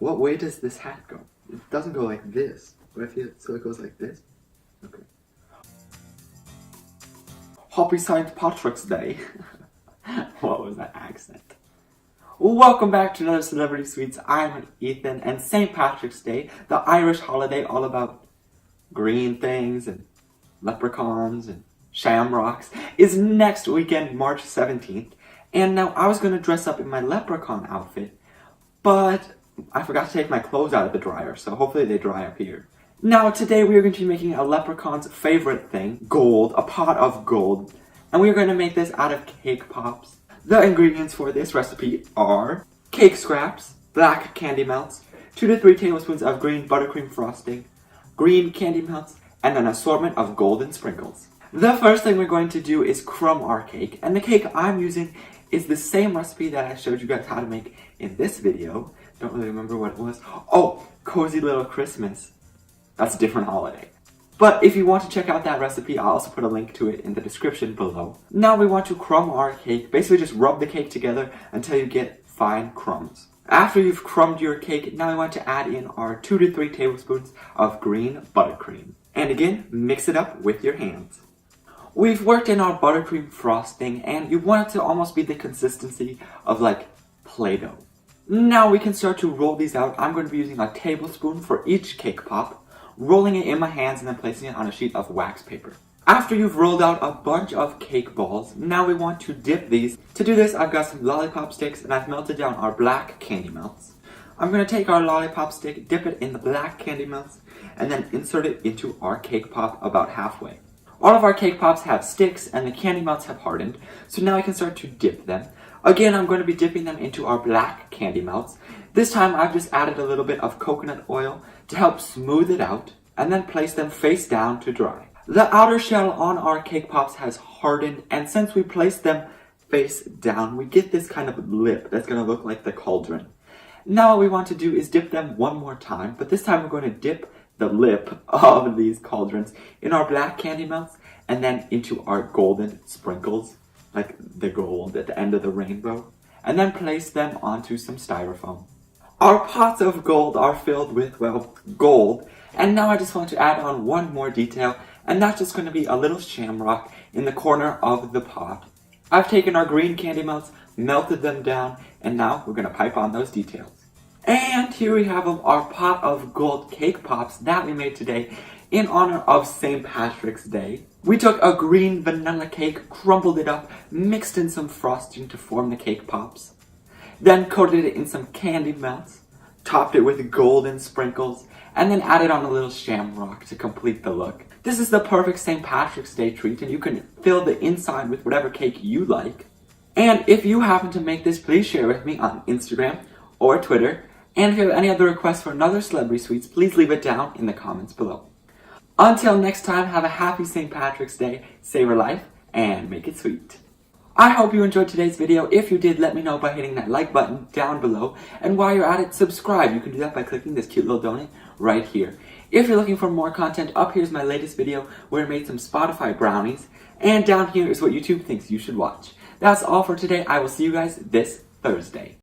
what way does this hat go? It doesn't go like this. What if so it goes like this? Okay. Happy St. Patrick's Day. What was that accent? Welcome back to another Celebrity Sweets. I'm Ethan, and St. Patrick's Day, the Irish holiday all about green things and leprechauns and shamrocks, is next weekend, March 17th. And now I was going to dress up in my leprechaun outfit, but I forgot to take my clothes out of the dryer, so hopefully they dry up here. Now today we are going to be making a leprechaun's favorite thing, gold, a pot of gold. And we are going to make this out of cake pops. The ingredients for this recipe are cake scraps, black candy melts, 2 to 3 tablespoons of green buttercream frosting, green candy melts, and an assortment of golden sprinkles. The first thing we're going to do is crumb our cake, and the cake I'm using is the same recipe that I showed you guys how to make in this video. Don't really remember what it was. Oh, Cozy Little Christmas. That's a different holiday. But if you want to check out that recipe, I'll also put a link to it in the description below. Now we want to crumb our cake. Basically just rub the cake together until you get fine crumbs. After you've crumbed your cake, now we want to add in our 2 to 3 tablespoons of green buttercream. And again, mix it up with your hands. We've worked in our buttercream frosting, and you want it to almost be the consistency of like Play-Doh. Now we can start to roll these out. I'm going to be using a tablespoon for each cake pop, rolling it in my hands and then placing it on a sheet of wax paper. After you've rolled out a bunch of cake balls, now we want to dip these. To do this, I've got some lollipop sticks and I've melted down our black candy melts. I'm going to take our lollipop stick, dip it in the black candy melts, and then insert it into our cake pop about halfway. All of our cake pops have sticks and the candy melts have hardened, so now I can start to dip them. Again, I'm going to be dipping them into our black candy melts. This time I've just added a little bit of coconut oil to help smooth it out, and then place them face down to dry. The outer shell on our cake pops has hardened, and since we placed them face down, we get this kind of lip that's going to look like the cauldron. Now what we want to do is dip them one more time, but this time we're going to dip the lip of these cauldrons in our black candy melts and then into our golden sprinkles, like the gold at the end of the rainbow, and then place them onto some styrofoam. Our pots of gold are filled with, well, gold, and now I just want to add on one more detail, and that's just going to be a little shamrock in the corner of the pot. I've taken our green candy melts, melted them down, and now we're going to pipe on those details. And here we have our pot of gold cake pops that we made today in honor of St. Patrick's Day. We took a green vanilla cake, crumbled it up, mixed in some frosting to form the cake pops, then coated it in some candy melts, topped it with golden sprinkles, and then added on a little shamrock to complete the look. This is the perfect St. Patrick's Day treat, and you can fill the inside with whatever cake you like. And if you happen to make this, please share with me on Instagram or Twitter. And if you have any other requests for another Celebrity Sweets, please leave it down in the comments below. Until next time, have a happy St. Patrick's Day, savor life, and make it sweet. I hope you enjoyed today's video. If you did, let me know by hitting that like button down below. And while you're at it, subscribe. You can do that by clicking this cute little donut right here. If you're looking for more content, up here's my latest video where I made some Spotify brownies. And down here is what YouTube thinks you should watch. That's all for today. I will see you guys this Thursday.